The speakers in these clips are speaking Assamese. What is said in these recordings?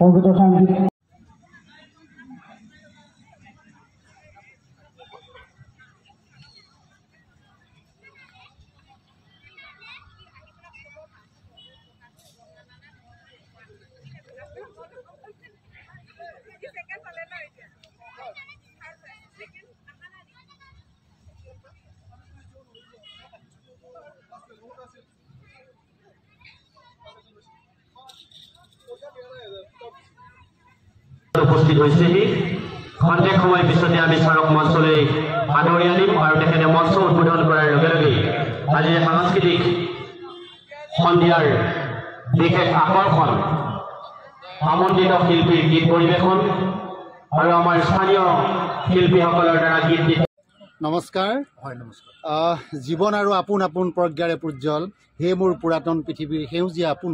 সংগীত উপস্থিত হৈছেহি খন্তেক সময় পিছতে আমি স্মাৰক মঞ্চলৈ আদৰি আনিম আৰু তেখেতে মঞ্চ উদ্বোধন কৰাৰ লগে লগে আজিৰ সাংস্কৃতিক সন্ধিয়াৰ বিশেষ আকৰ্ষণ আমন্ত্ৰিত শিল্পীৰ গীত পৰিৱেশন আৰু আমাৰ স্থানীয় শিল্পীসকলৰ দ্বাৰা গীত। নমস্কাৰ। হয় নমস্কাৰ। জীৱন আৰু আপোন আপোন প্ৰজ্ঞাৰে পূজ্জ্বল হে মোৰ পুৰাতন পৃথিৱীৰ সেউজীয়া আপোন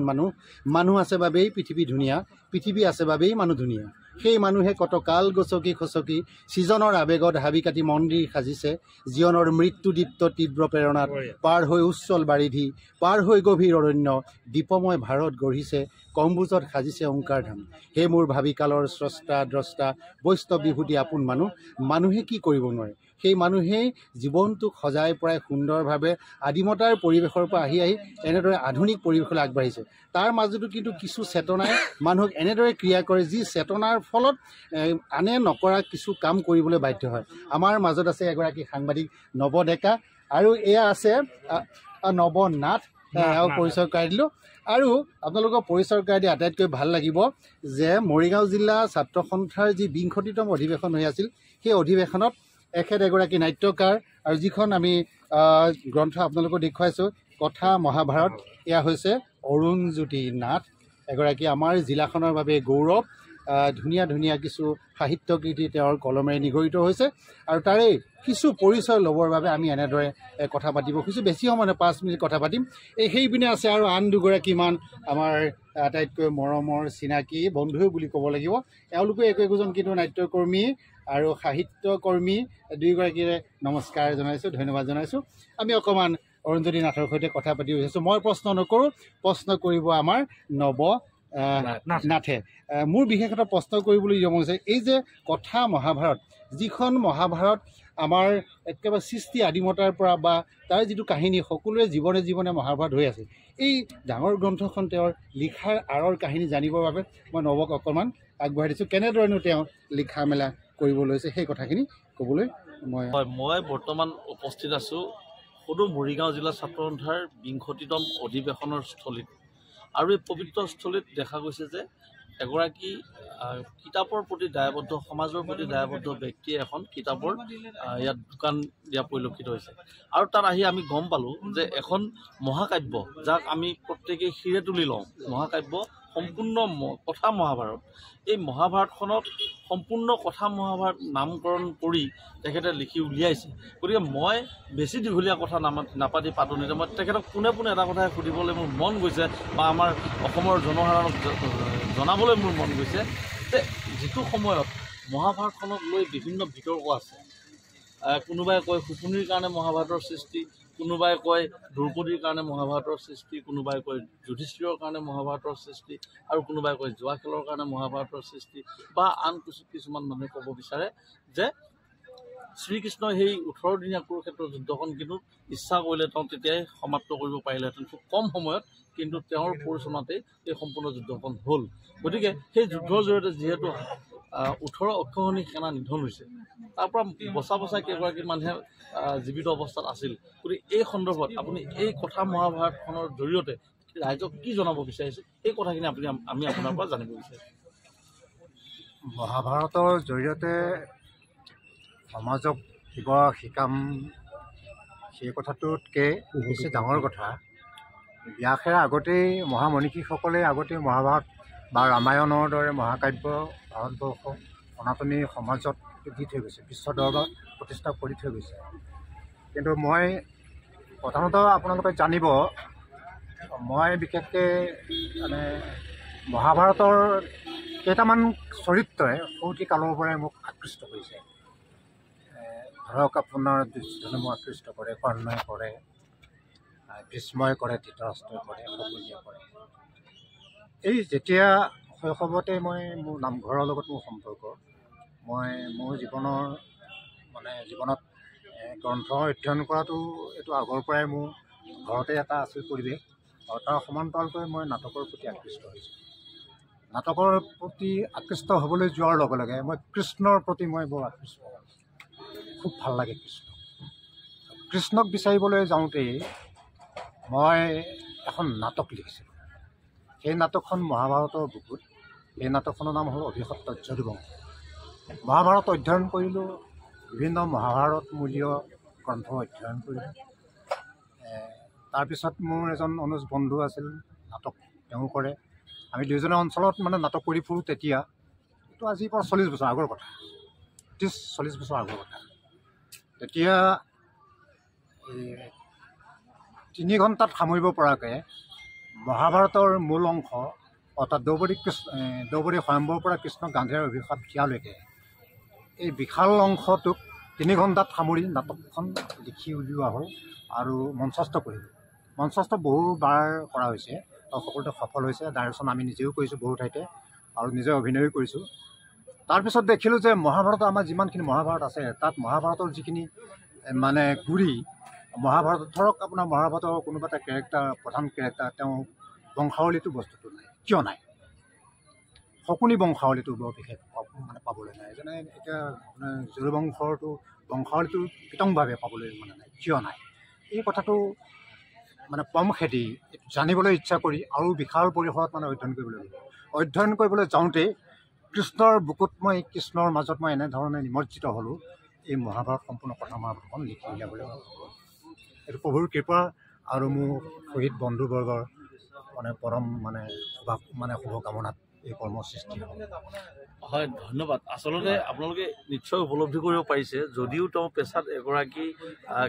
মানুহ আছে বাবেই পৃথিৱী ধুনীয়া, পৃথিৱী আছে বাবেই মানুহ ধুনীয়া। সেই মানুহে কত কাল গছকি খচকি সৃজনৰ আৱেগত হাবি কাটি মন্দিৰ সাজিছে, জীৱনৰ মৃত্যুদীপ্ত তীব্ৰ প্ৰেৰণাত পাৰ হৈ উচ্চল বাৰিধি, পাৰ হৈ গভীৰ অৰণ্য দীপময় ভাৰত গঢ়িছে, কম্বুজত সাজিছে ওংকাৰ ধাম। হে মোৰ ভাবি কালৰ স্ৰষ্টা দ্ৰষ্টা বৈষ্ণৱ বিভূতি আপোন মানুহে কি কৰিব নোৱাৰে। সেই মানুহেই জীৱনটোক সজাই পৰাই সুন্দৰভাৱে আদিমতাৰ পৰিৱেশৰ পৰা আহি এনেদৰে আধুনিক পৰিৱেশলৈ আগবাঢ়িছে। তাৰ মাজতো কিন্তু কিছু চেতনাই মানুহক এনেদৰে ক্ৰিয়া কৰে যি চেতনাৰ ফলত আনে নকৰা কিছু কাম কৰিবলৈ বাধ্য হয়। আমাৰ মাজত আছে এগৰাকী সাংবাদিক নৱ ডেকা আৰু এয়া আছে নৱনাথ। পৰিচয় কৰাই দিলোঁ আৰু আপোনালোকৰ পৰিচয় কৰাই দি আটাইতকৈ ভাল লাগিব যে মৰিগাঁও জিলা ছাত্ৰ সন্থাৰ যি ২০তম অধিৱেশন হৈ আছিল, সেই অধিৱেশনত এখেত এগৰাকী নাট্যকাৰ আৰু যিখন আমি গ্ৰন্থ আপোনালোকক দেখুৱাইছোঁ কথা মহাভাৰত, এয়া হৈছে অৰুণজ্যোতি নাথ, এগৰাকী আমাৰ জিলাখনৰ বাবে গৌৰৱ। ধুনীয়া ধুনীয়া কিছু সাহিত্য কৃতি তেওঁৰ কলমেৰে নিগৰিত হৈছে আৰু তাৰে কিছু পৰিচয় ল'বৰ বাবে আমি এনেদৰে কথা পাতিব খুজিছোঁ। বেছি সময় ৫ মিনিট কথা পাতিম। সেইপিনে আছে আৰু আন দুগৰাকীমান আমাৰ আটাইতকৈ মৰমৰ চিনাকি বন্ধু বুলি ক'ব লাগিব। এওঁলোকে একোজন কিন্তু নাট্যকৰ্মী আৰু সাহিত্যকৰ্মী, দুয়োগৰাকীৰে নমস্কাৰ জনাইছোঁ, ধন্যবাদ জনাইছোঁ। আমি অকণমান অৰুণজ্যোতি নাথৰ সৈতে কথা পাতি আহিছোঁ। মই প্ৰশ্ন নকৰোঁ, প্ৰশ্ন কৰিব আমাৰ নৱ নাথে। মোৰ বিশেষ এটা প্ৰশ্ন কৰিবলৈ মন হৈছে, এই যে কথা মহাভাৰত, যিখন মহাভাৰত আমাৰ একেবাৰে সৃষ্টি আদিমতাৰ পৰা বা তাৰ যিটো কাহিনী সকলোৰে জীৱনে জীৱনে মহাভাৰত হৈ আছে, এই ডাঙৰ গ্ৰন্থখন তেওঁৰ লিখাৰ আঁৰৰ কাহিনী জানিবৰ বাবে মই নৱক অকণমান আগবঢ়াই দিছোঁ। কেনেদৰেনো তেওঁ লিখা মেলা কৰিব লৈছে সেই কথাখিনি ক'বলৈ মই বৰ্তমান উপস্থিত আছোঁ সদৌ মৰিগাঁও জিলা ছাত্ৰ সন্থাৰ ২০তম অধিৱেশনৰ স্থলীত। আৰু এই পবিত্ৰ স্থলীত দেখা গৈছে যে এগৰাকী কিতাপৰ প্ৰতি দায়বদ্ধ, সমাজৰ প্ৰতি দায়বদ্ধ ব্যক্তিয়ে এখন কিতাপৰ ইয়াত দোকান দিয়া পৰিলক্ষিত হৈছে। আৰু তাত আহি আমি গম পালোঁ যে এখন মহাকাব্য, যাক আমি প্ৰত্যেকেই শিৰে তুলি লওঁ, মহাকাব্য সম্পূৰ্ণ কথা মহাভাৰত, এই মহাভাৰতখনক সম্পূৰ্ণ কথা মহাভাৰত নামকৰণ কৰি তেখেতে লিখি উলিয়াইছে। গতিকে মই বেছি দীঘলীয়া কথা নাপাতি পাতনিতে মই তেখেতক পোনে পোনে এটা কথাই সুধিবলৈ মোৰ মন গৈছে বা আমাৰ অসমৰ জনসাধাৰণক জনাবলৈ মোৰ মন গৈছে যে যিটো সময়ত মহাভাৰতখনক লৈ বিভিন্ন বিতৰ্ক আছে, কোনোবাই কয় শুকুনিৰ কাৰণে মহাভাৰতৰ সৃষ্টি, কোনোবাই কয় দ্ৰৌপদীৰ কাৰণে মহাভাৰতৰ সৃষ্টি, কোনোবাই কয় যুধিষ্ঠিৰৰ কাৰণে মহাভাৰতৰ সৃষ্টি, আৰু কোনোবাই কয় জোৱা খেলৰ কাৰণে মহাভাৰতৰ সৃষ্টি, বা আন কিছুমান মানুহে ক'ব বিচাৰে যে শ্ৰীকৃষ্ণই সেই ১৮ দিনীয়া কুৰুক্ষেত্ৰৰ যুদ্ধখন কিন্তু ইচ্ছা কৰিলে তেওঁ তেতিয়াই সমাপ্ত কৰিব পাৰিলেহেঁতেন খুব কম সময়ত, কিন্তু তেওঁৰ পৰিচালনাতেই এই সম্পূৰ্ণ যুদ্ধখন হ'ল। গতিকে সেই যুদ্ধৰ জৰিয়তে যিহেতু ১৮ অক্ষৌহিণী সেনা নিধন হৈছে, তাৰ পৰা বচা কেইগৰাকী মানুহে জীৱিত অৱস্থাত আছিল। গতিকে এই সন্দৰ্ভত আপুনি এই কথা মহাভাৰতখনৰ জৰিয়তে ৰাইজক কি জনাব বিচাৰিছে, এই কথাখিনি আমি আপোনাৰ পৰা জানিব বিচাৰিছোঁ। মহাভাৰতৰ জৰিয়তে সমাজক কিবা শিকাম, সেই কথাটোতকৈ বেছি ডাঙৰ কথা ব্যাসে আগতেই মহামনীষীসকলে আগতেই মহাভাৰত বা ৰামায়ণৰ দৰে মহাকাব্য ভাৰতবৰ্ষ সনাতনী সমাজত দি থৈ গৈছে, বিশ্ব দৰবাৰত প্ৰতিষ্ঠা কৰি থৈ গৈছে। কিন্তু মই প্ৰধানতঃ আপোনালোকে জানিব, মই বিশেষকৈ মানে মহাভাৰতৰ কেইটামান চৰিত্ৰই সৰুটি কালৰ পৰাই মোক আকৃষ্ট কৰিছে। ধৰক আপোনাৰ দুৰ্যোধনে মোক আকৃষ্ট কৰে, কৰ্ণই কৰে, ভীষ্মই কৰে, ধৃতৰাষ্ট্ৰই কৰে, সকলোৱে কৰে। এই যেতিয়া শৈশৱতে মই মোৰ নামঘৰৰ লগত মোৰ সম্পৰ্ক মই মোৰ জীৱনত গ্ৰন্থ অধ্যয়ন কৰাটো এইটো আগৰ পৰাই মোৰ ঘৰতে এটা আছিল পৰিৱেশ আৰু তাৰ সমান্তৰালকৈ মই নাটকৰ প্ৰতি আকৃষ্ট হৈছোঁ নাটকৰ প্ৰতি আকৃষ্ট হ'বলৈ যোৱাৰ লগে লগে মই কৃষ্ণৰ প্ৰতি মই বৰ আকৃষ্ট খুব ভাল লাগে কৃষ্ণক বিচাৰিবলৈ যাওঁতেই মই এখন নাটক লিখিছিলোঁ সেই নাটকখন মহাভাৰতৰ বুকুত এই নাটকখনৰ নাম হ'ল অভিষিক্ত যদুবংশ মহাভাৰত অধ্যয়ন কৰিলোঁ বিভিন্ন মহাভাৰতমূলীয় গ্ৰন্থ অধ্যয়ন কৰিলোঁ তাৰপিছত মোৰ এজন অনুজ বন্ধু আছিল নাটক তেওঁ কৰে আমি দুয়োজনে অঞ্চলত মানে নাটক কৰি ফুৰোঁ তেতিয়া এইটো আজিৰ পৰা 40 বছৰ আগৰ কথা 30-40 বছৰ আগৰ কথা তেতিয়া 3 ঘণ্টাত সামৰিব পৰাকৈ মহাভাৰতৰ মূল অংশ অৰ্থাৎ দ্ৰৌপদী স্বয়ম্বৰৰ পৰা কৃষ্ণ গান্ধীৰ অভিশাপ দিয়ালৈকে এই বিশাল অংশটোক 3 ঘণ্টাত সামৰি নাটকখন লিখি উলিওৱা হ'ল আৰু মঞ্চস্থ কৰিলোঁ মঞ্চস্থ বহুবাৰ কৰা হৈছে আৰু সকলোতে সফল হৈছে ডাইৰেকশ্যন আমি নিজেও কৰিছোঁ বহু ঠাইতে আৰু নিজে অভিনয়ো কৰিছোঁ তাৰপিছত দেখিলোঁ যে মহাভাৰত আমাৰ যিমানখিনি মহাভাৰত আছে তাত মহাভাৰতৰ যিখিনি মানে গুৰি মহাভাৰত ধৰক আপোনাৰ মহাভাৰতৰ কোনোবা এটা কেৰেক্টাৰ প্ৰধান কেৰেক্টাৰ তেওঁ বংশাৱলীটো বস্তুটো নাই কিয় নাই শকুনি বংশাৱলীটো বৰ বিশেষ মানে পাবলৈ নাই যেনে এতিয়া আপোনাৰ যদুবংশৰটো বংশাৱলীটো বিতংভাৱে পাবলৈ মানে নাই কিয় নাই এই কথাটো মানে পম খেদি জানিবলৈ ইচ্ছা কৰি আৰু বিশাল পৰিসৰত মানে অধ্যয়ন কৰিবলৈ যাওঁতে কৃষ্ণৰ বুকুত মই কৃষ্ণৰ মাজত মই এনেধৰণে নিমজ্জিত হ'লোঁ এই মহাভাৰত সম্পূৰ্ণ কথা মহাভাৰতখন লিখি উলিয়াবলৈ এইটো প্ৰভুৰ কৃপা আৰু মোৰ শহীদ বন্ধুবৰ্গৰ মানে পৰম মানে শুভকামনাত এই কৰ্ম সৃষ্টি হ'ল হয় ধন্যবাদ আচলতে আপোনালোকে নিশ্চয় উপলব্ধি কৰিব পাৰিছে যদিও তেওঁ পেছাত এগৰাকী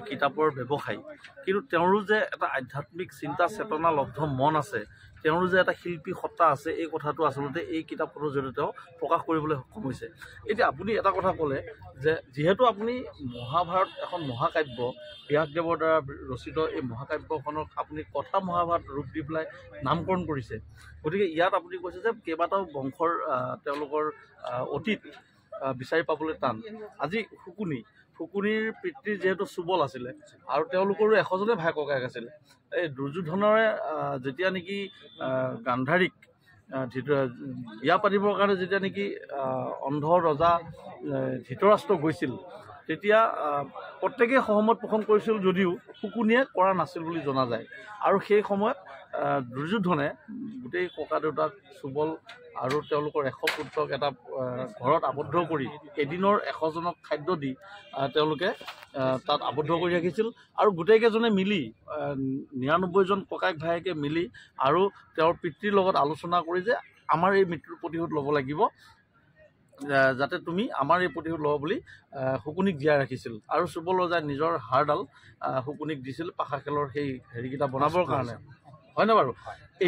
কিতাপৰ ব্যৱসায়ী কিন্তু তেওঁৰো যে এটা আধ্যাত্মিক চিন্তা চেতনা লব্ধ মন আছে তেওঁৰো যে এটা শিল্পী সত্তা আছে এই কথাটো আচলতে এই কিতাপখনৰ জৰিয়তে তেওঁ প্ৰকাশ কৰিবলৈ সক্ষম হৈছে এতিয়া আপুনি এটা কথা ক'লে যে যিহেতু আপুনি মহাভাৰত এখন মহাকাব্য ব্যাসদেৱৰ দ্বাৰা ৰচিত এই মহাকাব্যখনক আপুনি কথা মহাভাৰত ৰূপ দি পেলাই নামকৰণ কৰিছে গতিকে ইয়াত আপুনি কৈছে যে কেইবাটাও বংশৰ তেওঁলোকৰ অতীত বিচাৰি পাবলৈ টান আজি শকুনিৰ পিতৃ যিহেতু সুবল আছিলে আৰু তেওঁলোকৰো এশজনে ভাই ককায়েক আছিলে এই দুৰ্যোধনৰে যেতিয়া নেকি গান্ধাৰীক বিয়া পাতিবৰ কাৰণে যেতিয়া নেকি অন্ধ ৰজা ধৃতৰাষ্ট্ৰ গৈছিল তেতিয়া প্ৰত্যেকেই সহমত পোষণ কৰিছিল যদিও শকুনিয়ে কৰা নাছিল বুলি জনা যায় আৰু সেই সময়ত দুৰ্যোধনে গোটেই ককা দেউতাক সুবল আৰু তেওঁলোকৰ 100 পুত্ৰক এটা ঘৰত আবদ্ধ কৰি এদিনৰ 100জনক খাদ্য দি তেওঁলোকে তাত আবদ্ধ কৰি ৰাখিছিল আৰু গোটেইকেইজনে মিলি 99জন ককায়েক ভায়েকে মিলি আৰু তেওঁৰ পিতৃৰ লগত আলোচনা কৰি যে আমাৰ এই মৃত্যুৰ প্ৰতিশোধ ল'ব লাগিব যাতে তুমি আমাৰ এই প্ৰতিশোধ ল'ব বুলি শকুনিক জীয়াই ৰাখিছিল আৰু সুবল ৰজাই নিজৰ হাড়ডাল শকুনিক দিছিল পাশা খেলৰ সেই হেৰিকেইটা বনাবৰ কাৰণে হয়নে বাৰু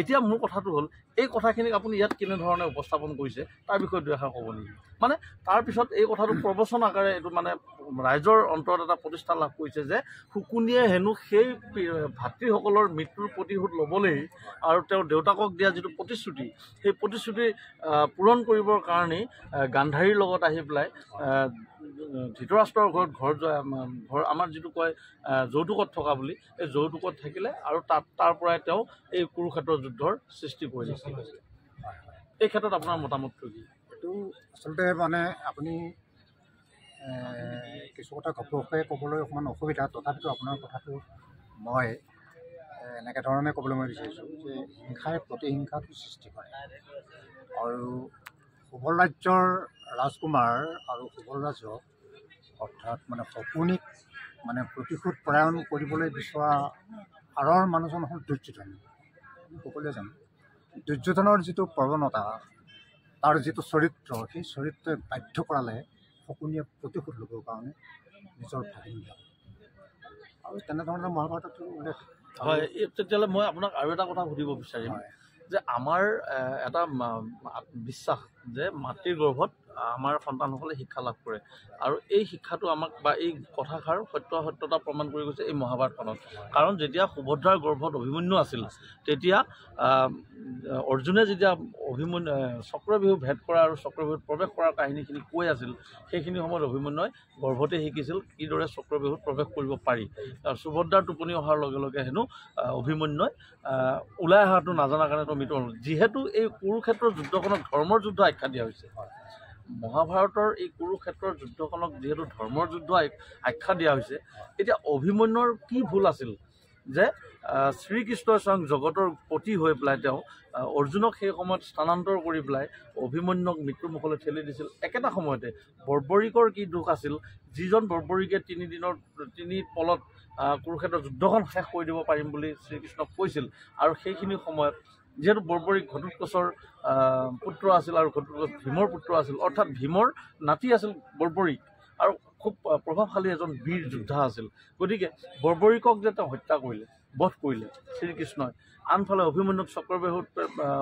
এতিয়া মোৰ কথাটো হ'ল এই কথাখিনিক আপুনি ইয়াত কেনেধৰণে উপস্থাপন কৰিছে তাৰ বিষয়ে দুই এষাৰ ক'ব নেকি মানে তাৰপিছত এই কথাটো প্ৰবচন আকাৰে এইটো মানে ৰাইজৰ অন্তৰত এটা প্ৰতিষ্ঠা লাভ কৰিছে যে শকুনিয়ে হেনো সেই ভাতৃসকলৰ মৃত্যুৰ প্ৰতিশোধ ল'বলৈ আৰু তেওঁৰ দেউতাকক দিয়া যিটো প্ৰতিশ্ৰুতি সেই প্ৰতিশ্ৰুতি পূৰণ কৰিবৰ কাৰণেই গান্ধাৰীৰ লগত আহি পেলাই ধৃতৰাষ্ট্ৰৰ ঘৰ আমাৰ যিটো কয় যৌতুকত থকা বুলি এই যৌতুকত থাকিলে আৰু তাৰ পৰাই তেওঁ এই কুৰুক্ষেত্ৰৰ যুদ্ধৰ সৃষ্টি কৰিলে এই ক্ষেত্ৰত আপোনাৰ মতামতটো কি এইটো আচলতে মানে আপুনি কিছু কথা ঘপককৈ ক'বলৈ অকণমান অসুবিধা তথাপিতো আপোনাৰ কথাটো মই এনেকৈ ধৰণে ক'বলৈ মই বিচাৰিছোঁ যে হিংসাই প্ৰতিহিংসাটো সৃষ্টি কৰে আৰু সুবল ৰাজ্যৰ ৰাজকুমাৰ আৰু সুবল ৰাজক অৰ্থাৎ মানে শকুনিক মানে প্ৰতিশোধ পৰায়ণ কৰিবলৈ বিচৰা আঁৰৰ মানুহজন হ'ল দুৰ্যোধন সকলোৱে জানো দুৰ্যোধনৰ যিটো প্ৰৱণতা তাৰ যিটো চৰিত্ৰ সেই চৰিত্ৰই বাধ্য কৰালে শকুনিয়ে প্ৰতিশোধ ল'বৰ কাৰণে নিজৰ ভাগিন দিয়ে আৰু তেনেধৰণে মহাভাৰততো উল্লেখ হয় তেতিয়াহ'লে মই আপোনাক আৰু এটা কথা সুধিব বিচাৰিম যে আমাৰ এটা বিশ্বাস যে মাতৃৰ গৰ্ভত আমাৰ সন্তানসকলে শিক্ষা লাভ কৰে আৰু এই শিক্ষাটো আমাক বা এই কথাষাৰ সত্যতা প্ৰমাণ কৰি গৈছে এই মহাভাৰতখনত। কাৰণ যেতিয়া সুভদ্ৰাৰ গৰ্ভত অভিমন্যু আছিল তেতিয়া অৰ্জুনে যেতিয়া চক্ৰবিহু ভেদ কৰা আৰু চক্ৰবিহুত প্ৰৱেশ কৰাৰ কাহিনীখিনি কৈ আছিল সেইখিনি সময়ত অভিমন্যুই গৰ্ভতে শিকিছিল কিদৰে চক্ৰবিহুত প্ৰৱেশ কৰিব পাৰি। সুভদ্ৰাৰ টোপনি অহাৰ লগে লগে হেনো অভিমন্যুই ওলাই অহাটো নাজানাৰ কাৰণে তেওঁ মৃত্যু হ'ল। যিহেতু এই কুৰুক্ষেত্ৰৰ যুদ্ধখনক ধৰ্মৰ যুদ্ধ আখ্যা দিয়া হৈছে, মহাভাৰতৰ এই কুৰুক্ষেত্ৰৰ যুদ্ধখনক যিহেতু ধৰ্মৰ যুদ্ধ আখ্যা দিয়া হৈছে, এতিয়া অভিমন্যুৰ কি ভুল আছিল যে শ্ৰীকৃষ্ণই স্বয়ং জগতৰ পতি হৈ পেলাই তেওঁ অৰ্জুনক সেই সময়ত স্থানান্তৰ কৰি পেলাই অভিমন্যুক মৃত্যুমুখলৈ ঠেলি দিছিল। একেটা সময়তে বৰ্বৰিকৰ কি দুখ আছিল, যিজন বৰ্বৰিকে 3 দিনৰ 3 পলত কুৰুক্ষেত্ৰৰ যুদ্ধখন শেষ কৰি দিব পাৰিম বুলি শ্ৰীকৃষ্ণক কৈছিল। আৰু সেইখিনি সময়ত যিহেতু বৰ্বৰিক ঘটোৎকচৰ পুত্ৰ আছিল আৰু ঘটোৎকচ ভীমৰ পুত্ৰ আছিল, অৰ্থাৎ ভীমৰ নাতি আছিল বৰ্বৰিক আৰু খুব প্ৰভাৱশালী এজন বীৰ যোদ্ধা আছিল। গতিকে বৰ্বৰিকক যে তেওঁ হত্যা কৰিলে, বধ কৰিলে শ্ৰীকৃষ্ণই, আনফালে অভিমন্যুক চক্ৰবিহুত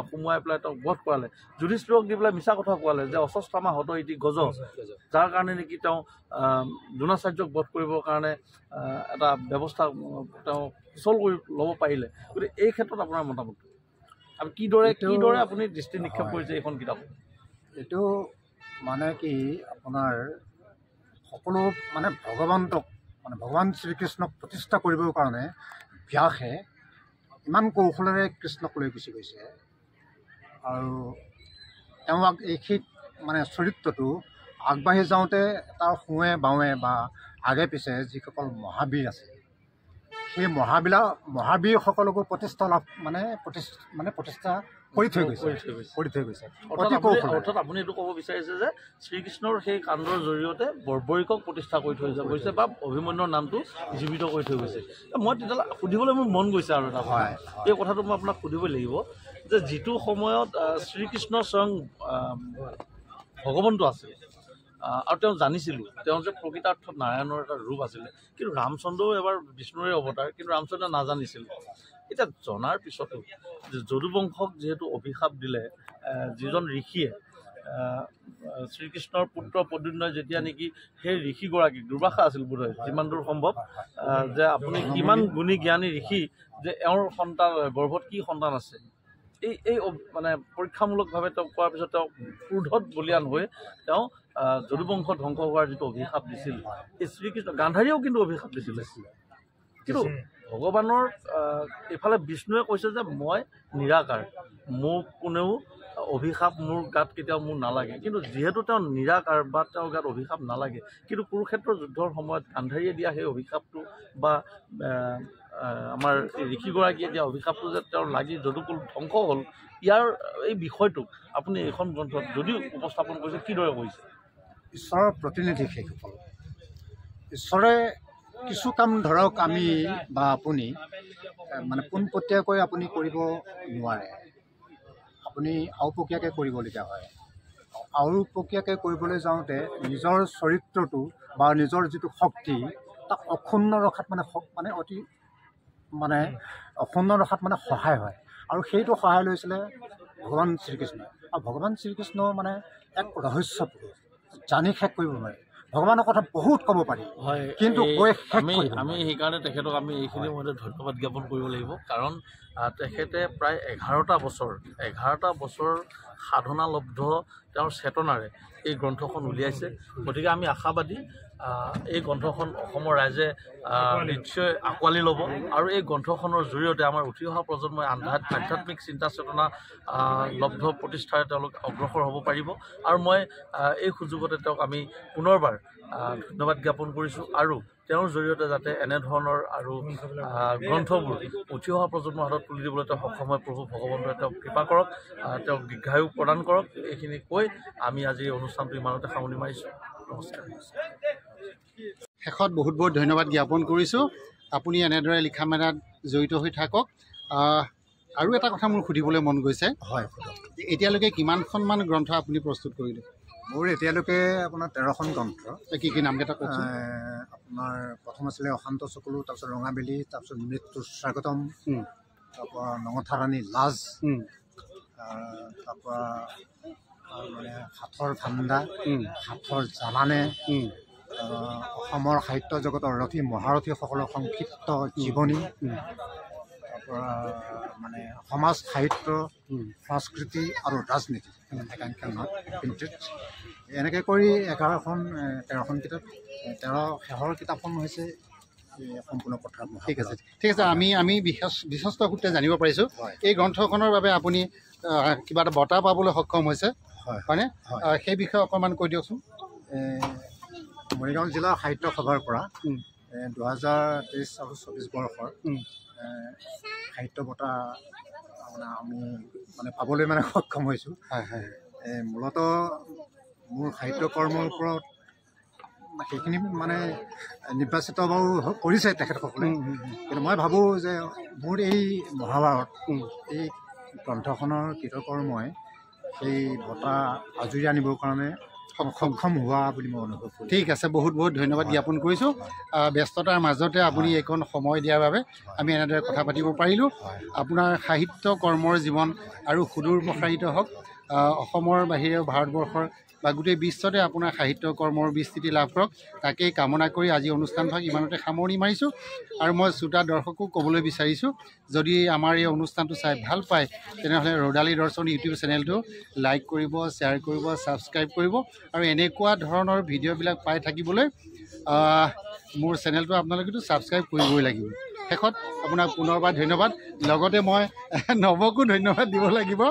সোমোৱাই পেলাই তেওঁক বধ কৰালে, যুধিষ্ঠিৰক দি পেলাই মিছা কথা কোৱালে যে অস্বস্থামা হত ইতি গজ, যাৰ কাৰণে নেকি তেওঁ দ্ৰোণাচাৰ্যক বধ কৰিবৰ কাৰণে এটা ব্যৱস্থা তেওঁ সুচল কৰি ল'ব পাৰিলে। গতিকে এই ক্ষেত্ৰত আপোনাৰ মতামত আৰু কিদৰে আপুনি দৃষ্টি নিক্ষেপ কৰিছে এইখন কিতাপত? এইটো মানে কি আপোনাৰ সকলো মানে ভগৱান শ্ৰীকৃষ্ণক প্ৰতিষ্ঠা কৰিবৰ কাৰণে ব্যাসে ইমান কৌশলেৰে কৃষ্ণক লৈ গুচি গৈছে আৰু তেওঁক এই মানে চৰিত্ৰটো আগবাঢ়ি যাওঁতে তাৰ সোঁৱে বাওঁৱে বা আগে পিছে যিসকল মহাবীৰ আছে সেই মহাবীৰসকলকো প্ৰতিষ্ঠা লাভ প্ৰতিষ্ঠা কৰি থৈ গৈছে। অৰ্থাৎ আপুনি এইটো ক'ব বিচাৰিছে যে শ্ৰীকৃষ্ণৰ সেই কাণ্ডৰ জৰিয়তে বৰ্বৰিকক প্ৰতিষ্ঠা কৰি থৈ গৈছে বা অভিমন্যুৰ নামটো জীৱিত কৰি থৈ গৈছে। মই তেতিয়াহ'লে সুধিবলৈ মোৰ মন গৈছে আৰু এটা হয় এই কথাটো মই আপোনাক সুধিবই লাগিব যে যিটো সময়ত শ্ৰীকৃষ্ণ স্বয়ং ভগৱন্ত আছিল আৰু তেওঁ জানিছিলোঁ তেওঁ যে প্ৰকৃতাৰ্থত নাৰায়ণৰ এটা ৰূপ আছিলে, কিন্তু ৰামচন্দ্ৰও এবাৰ বিষ্ণুৰে অৱতাৰ, কিন্তু ৰামচন্দ্ৰই নাজানিছিল। এতিয়া জনাৰ পিছতো যদুবংশক যিহেতু অভিশাপ দিলে যিজন ঋষিয়ে শ্ৰীকৃষ্ণৰ পুত্ৰ প্ৰদ্যুম্নই যেতিয়া নেকি সেই ঋষিগৰাকীক, দুৰ্বাসা আছিল বোধহয় যিমান দূৰ সম্ভৱ, যে আপুনি কিমান গুণী জ্ঞানী ঋষি যে এওঁৰ সন্তান গৰ্ভত কি সন্তান আছে, এই মানে পৰীক্ষামূলকভাৱে তেওঁ কোৱাৰ পিছত তেওঁ ক্ৰোধত বলীয়ান হৈ তেওঁ যদুবংশ ধ্বংস হোৱাৰ যিটো অভিশাপ দিছিল, এই শ্ৰীকৃষ্ণ গান্ধাৰীয়েও কিন্তু অভিশাপ দিছিল। কিন্তু ভগৱানৰ এইফালে বিষ্ণুৱে কৈছে যে মই নিৰাকাৰ, মোক কোনেও অভিশাপ মোৰ গাত কেতিয়াও মোৰ নালাগে। কিন্তু যিহেতু তেওঁ নিৰাকাৰ বা তেওঁৰ গাত অভিশাপ নালাগে, কিন্তু কুৰুক্ষেত্ৰৰ যুদ্ধৰ সময়ত গান্ধাৰীয়ে দিয়া সেই অভিশাপটো বা আমাৰ ঋষিগৰাকীয়ে দিয়া অভিশাপটো যে তেওঁৰ লাগি যদুকুল ধ্বংস হ'ল, ইয়াৰ এই বিষয়টোক আপুনি এইখন গ্ৰন্থত যদিও উপস্থাপন কৰিছে কিদৰে কৰিছে? ঈশ্বৰৰ প্ৰতিনিধি সেইসকল ঈশ্বৰে কিছু কাম ধৰক আমি বা আপুনি মানে পোনপটীয়াকৈ আপুনি কৰিব নোৱাৰে, আপুনি আওপকীয়াকৈ কৰিবলগীয়া হয়। আওপকীয়াকৈ কৰিবলৈ যাওঁতে নিজৰ চৰিত্ৰটো বা নিজৰ যিটো শক্তি তাক অক্ষুণ্ণ ৰখাত অতি অক্ষুণ্ণ ৰখাত সহায় হয়, আৰু সেইটো সহায় লৈছিলে ভগৱান শ্ৰীকৃষ্ণই। আৰু ভগৱান শ্ৰীকৃষ্ণ এক ৰহস্য জানি শেষ কৰিব নোৱাৰে। ভগৱানৰ কথা বহুত ক'ব পাৰি, কিন্তু আমি সেইকাৰণে তেখেতক আমি এইখিনি সময়তে ধন্যবাদ জ্ঞাপন কৰিব লাগিব। কাৰণ তেখেতে প্ৰায় 11টা বছৰ সাধনালব্ধ তেওঁৰ চেতনাৰে এই গ্ৰন্থখন উলিয়াইছে। গতিকে আমি আশাবাদী এই গ্ৰন্থখন অসমৰ ৰাইজে নিশ্চয় আঁকোৱালি ল'ব আৰু এই গ্ৰন্থখনৰ জৰিয়তে আমাৰ উঠি অহা প্ৰজন্মই আধ্যাত্মিক চিন্তা চেতনা লব্ধ প্ৰতিষ্ঠাৰে তেওঁলোক অগ্ৰসৰ হ'ব পাৰিব। আৰু মই এই সুযোগতে তেওঁক আমি পুনৰবাৰ ধন্যবাদ জ্ঞাপন কৰিছোঁ আৰু তেওঁৰ জৰিয়তে যাতে এনেধৰণৰ আৰু গ্ৰন্থবোৰ উঠি অহা প্ৰজন্মৰ হাতত তুলি দিবলৈ তেওঁ সক্ষম হয়, প্ৰভু ভগৱন্তই তেওঁক কৃপা কৰক, তেওঁক দীৰ্ঘায়ু প্ৰদান কৰক। এইখিনি কৈ আমি আজি অনুষ্ঠানটো ইমানতে সামৰণি মাৰিছোঁ। নমস্কাৰ। শেষত বহুত বহুত ধন্যবাদ জ্ঞাপন কৰিছোঁ। আপুনি এনেদৰে লিখা মেলাত জড়িত হৈ থাকক। আৰু এটা কথা মোৰ সুধিবলৈ মন গৈছে, হয়, এতিয়ালৈকে কিমানখনমান গ্ৰন্থ আপুনি প্ৰস্তুত কৰিলে? মোৰ এতিয়ালৈকে আপোনাৰ 13খন গ্ৰন্থ। কি নামকেইটা কওকচোন? আপোনাৰ প্ৰথম আছিলে অশান্ত চকুলো, তাৰপিছত ৰঙাবেলি, তাৰপিছত মৃত্যুৰ স্বাগতম, তাৰপৰা নঙঠাৰাণী লাজ, তাৰপৰা মানে সাঁথৰ ঠাণ্ডা, সাঁথৰ জানানে, অসমৰ সাহিত্য জগতৰ ৰথী মহাৰথীসকলৰ সংক্ষিপ্ত জীৱনী, তাৰপৰা মানে সমাজ সাহিত্য, সংস্কৃতি আৰু ৰাজনীতি একাংশ প্ৰিণ্টেড এনেকৈ কৰি 13খন কিতাপ, 13 শেষৰ কিতাপখন হৈছে সম্পূৰ্ণ কথা। ঠিক আছে, ঠিক আছে। আমি বিশ্বস্ত সূত্ৰে জানিব পাৰিছোঁ এই গ্ৰন্থখনৰ বাবে আপুনি কিবা এটা বঁটা পাবলৈ সক্ষম হৈছে, হয়নে? সেই বিষয়ে অকণমান কৈ দিয়কচোন। মৰিগাঁও জিলা সাহিত্য সভাৰ পৰা 2023 আৰু 24 বৰ্ষৰ সাহিত্য বঁটা মানে আমি মানে পাবলৈ মানে সক্ষম হৈছোঁ। মূলতঃ মোৰ সাহিত্য কৰ্মৰ ওপৰত সেইখিনি মানে নিৰ্বাচিত বাৰু কৰিছে তেখেতসকলে, কিন্তু মই ভাবোঁ যে মোৰ এই মহাভাৰত এই গ্ৰন্থখনৰ কৃতকৰ্মই সেই বঁটা আজৰি আনিবৰ কাৰণে সক্ষম হোৱা বুলি মই অনুভৱ কৰোঁ। ঠিক আছে, বহুত বহুত ধন্যবাদ জ্ঞাপন কৰিছোঁ। ব্যস্ততাৰ মাজতে আপুনি এইকণ সময় দিয়াৰ বাবে আমি এনেদৰে কথা পাতিব পাৰিলোঁ। আপোনাৰ সাহিত্য কৰ্মৰ জীৱন আৰু সুদূৰ প্ৰসাৰিত হওক, অসমৰ বাহিৰে ভাৰতবৰ্ষৰ বা গোটেই বিশ্বতে আপোনাৰ সাহিত্য কৰ্মৰ বিস্তৃতি লাভ কৰক, তাকেই কামনা কৰি আজি অনুষ্ঠানভাগ ইমানতে সামৰণি মাৰিছোঁ। আৰু মই শ্ৰোতা দৰ্শকো ক'বলৈ বিচাৰিছোঁ, যদি আমাৰ এই অনুষ্ঠানটো চাই ভাল পায় তেনেহ'লে ৰ'দালি দৰ্শন ইউটিউব চেনেলটো লাইক কৰিব, শ্বেয়াৰ কৰিব, ছাবস্ক্ৰাইব কৰিব আৰু এনেকুৱা ধৰণৰ ভিডিঅ'বিলাক পাই থাকিবলৈ মোৰ চেনেলটো আপোনালোকেতো ছাবস্ক্ৰাইব কৰিবই লাগিব। শেষত আপোনাক পুনৰবাৰ ধন্যবাদ, লগতে মই নৱকো ধন্যবাদ দিব লাগিব।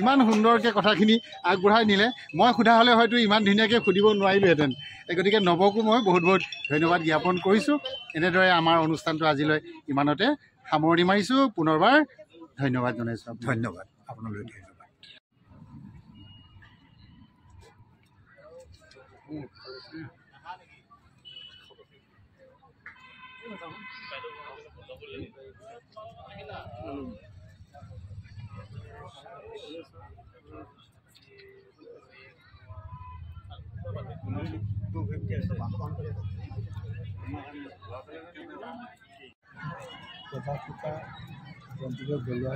ইমান সুন্দৰকৈ কথাখিনি আগবঢ়াই নিলে, মই সোধা হ'লে হয়তো ইমান ধুনীয়াকৈ সুধিব নোৱাৰিলোহেঁতেন। গতিকে নৱকো মই বহুত বহুত ধন্যবাদ জ্ঞাপন কৰিছোঁ। এনেদৰে আমাৰ অনুষ্ঠানটো আজিলৈ ইমানতে সামৰণি মাৰিছোঁ। পুনৰবাৰ ধন্যবাদ জনাইছোঁ। ধন্যবাদ আপোনালৈ, ধন্যবাদ। জন্তুকে জ্বলোৱা